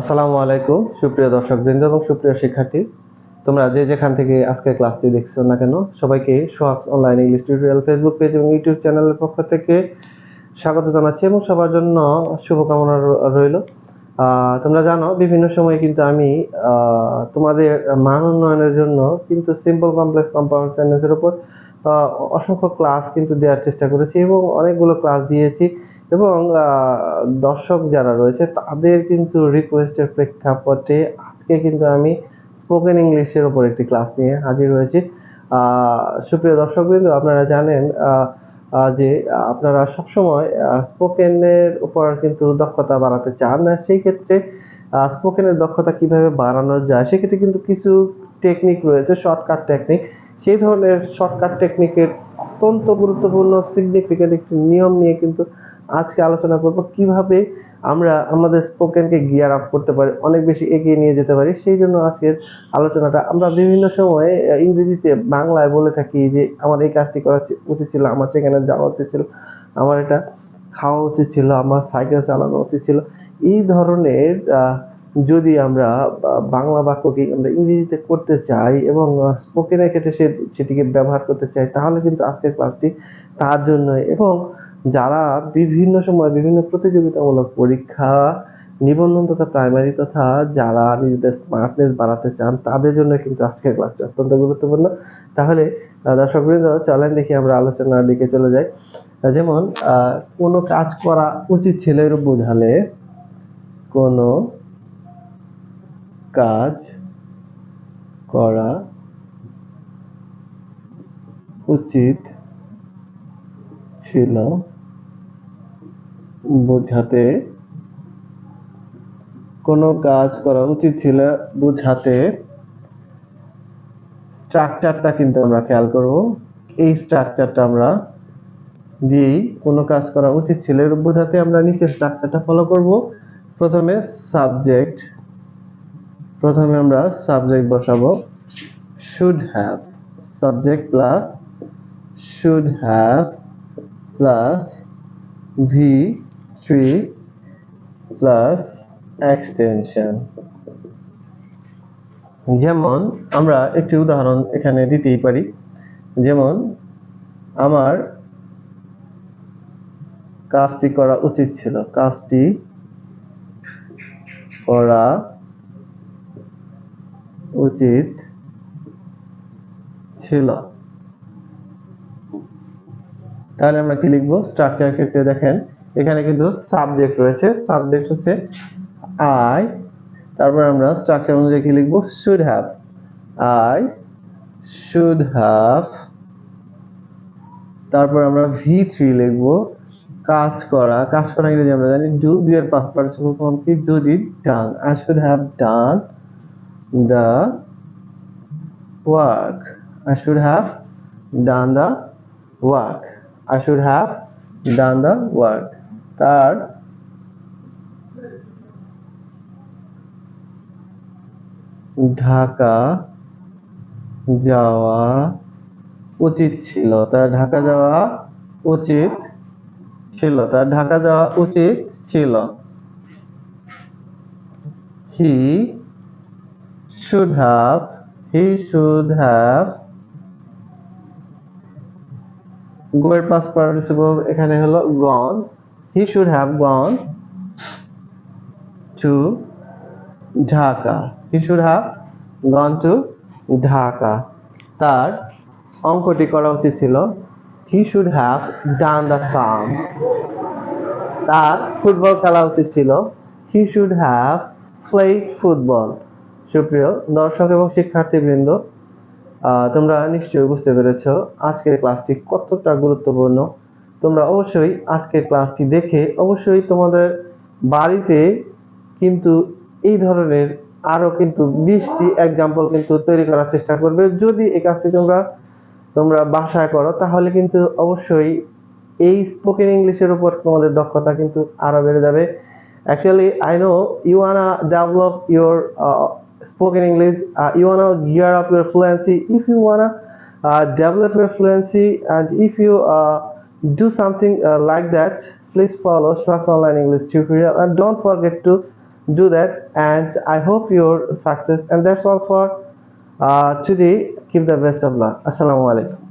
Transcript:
আসসালামু আলাইকুম সুপ্রিয় দর্শকবৃন্দ এবং সুপ্রিয় শিক্ষার্থী, তোমরা যে যেখান থেকে আজকের ক্লাসটি দেখছো না কেন, সবাইকে Sohag online English tutorial Facebook page এবং ইউটিউব চ্যানেলের পক্ষ থেকে স্বাগত জানাচ্ছি এবং সবার জন্য শুভকামনা রইল। তোমরা জানো বিভিন্ন সময় কিন্তু আমি তোমাদের মান উন্নয়নের জন্য কিন্তু সিম্পল কমপ্লেক্স কম্পাউন্ড সেন্টেন্সের উপর অসংখ্য ক্লাস কিন্তু দেওয়ার চেষ্টা করেছি এবং অনেকগুলো ক্লাস দিয়েছি এবং দর্শক যারা রয়েছে তাদের কিন্তু রিকোয়েস্টের প্রেক্ষাপটে আজকে কিন্তু আমি স্পোকেন ইংলিশের উপর একটি ক্লাস নিয়ে হাজির হয়েছি। সুপ্রিয় দর্শকবৃন্দ, আপনারা জানেন যে আপনারা সবসময় স্পোকেনের উপর কিন্তু দক্ষতা বাড়াতে চান। সেই ক্ষেত্রে স্পোকেনের দক্ষতা কিভাবে বাড়ানো যায় সেক্ষেত্রে কিন্তু কিছু টেকনিক রয়েছে, শর্টকাট টেকনিক। সেই ধরনের শর্টকাট টেকনিকের অত্যন্ত গুরুত্বপূর্ণ সিগনিফিকেন্ট একটি নিয়ম নিয়ে কিন্তু আজকে আলোচনা করব, কিভাবে আমরা আমাদের স্পোকেনকে গিয়ার আপ করতে পারি, অনেক বেশি এগিয়ে নিয়ে যেতে পারি। সেই জন্য আজকের আলোচনাটা আমরা বিভিন্ন সময় ইংরেজিতে বাংলায় বলে থাকি যে আমার এই কাজটি করা উচিত ছিল, আমার সেখানে যাওয়া উচিত ছিল, আমার এটা খাওয়া উচিত ছিল, আমার সাইকেল চালানো উচিত ছিল। এই ধরনের যদি আমরা বাংলা বাক্যকে আমরা ইংরেজিতে করতে চাই এবং স্পোকেনের ক্ষেত্রে সেটিকে ব্যবহার করতে চাই, তাহলে কিন্তু আজকের ক্লাসটি তার জন্য। এবং যারা বিভিন্ন সময় বিভিন্ন প্রতিযোগিতামূলক পরীক্ষা, নিবন্ধন তথা প্রাইমারি তথা যারা নিজেদের স্মার্টনেস বাড়াতে চান তাদের জন্য কিন্তু আজকের ক্লাসটি অত্যন্ত গুরুত্বপূর্ণ। তাহলে দর্শকবৃন্দ, চলেন দেখি আমরা আলোচনার দিকে চলে যাই। যেমন কোনো কাজ করা উচিত ছিল এরূপ বোঝালে, কোনো কাজ করা উচিত ছিল বোঝাতে, কোনো কাজ করা উচিত ছিল বোঝাতে স্ট্রাকচারটা কিন্তু আমরা খেয়াল করব। এই স্ট্রাকচারটা আমরা দিয়েই কোনো কাজ করা উচিত ছিল এরূপ বোঝাতে আমরা নিচের স্ট্রাকচারটা ফলো করব। প্রথমে আমরা সাবজেক্ট বসাবো, should have, subject plus should have plus V3 plus extension. যেমন আমরা একটি উদাহরণ এখানে দিতেই পারি, যেমন আমার কাজটি করা উচিত ছিল, কাজটি করা উচিত ছিল। তাহলে আমরা কি লিখবো? স্ট্রাকচার ক্ষেত্রে দেখেন এখানে কিন্তু সাবজেক্ট রয়েছে, সাবজেক্ট হচ্ছে আই, তারপর আমরা স্ট্রাকচার অনুযায়ী কি লিখবো? Should have, I should have, তারপর আমরা V3 লিখবো, কাজ করা, কাজ করা ইংরেজি আমরা জানি ডু, ডু এর পাস্ট পার্টিসিপল ফর্ম কি? Do did done. I should have done the work, I should have done the work, I should have done the work. তার ঢাকা যাওয়া উচিত ছিল, তার ঢাকা যাওয়া উচিত ছিল, তার ঢাকা যাওয়া উচিত ছিল। He should have go এর past participle এখানে হলো gone, he should have gone to Dhaka, he should have gone to Dhaka। তার অঙ্কটি করা উচিত ছিল, he should have done the sum। তার ফুটবল খেলা উচিত ছিল, he should have played football। সুপ্রিয় দর্শক এবং শিক্ষার্থীবৃন্দ, তোমরা নিশ্চয়ই বুঝতে পেরেছো আজকের ক্লাসটি কতটা গুরুত্বপূর্ণ। তোমরা অবশ্যই আজকের ক্লাসটি দেখে অবশ্যই তোমাদের বাড়িতে কিন্তু এই ধরনের আরো কিন্তু 20টি এক্সাম্পল কিন্তু তৈরি করার চেষ্টা করবে। যদি এই কাজটি তোমরা বাসায় করো তাহলে কিন্তু অবশ্যই এই স্পোকেন ইংলিশের উপর তোমাদের দক্ষতা কিন্তু আরো বেড়ে যাবে। Actually, I know you wanna develop your spoken English, you wanna gear up your fluency. If you wanna develop your fluency and if you do something like that, please follow Shohag Online English tutorial and don't forget to do that, and I hope your success. And that's all for today. Keep the best of luck. Assalamu alaikum.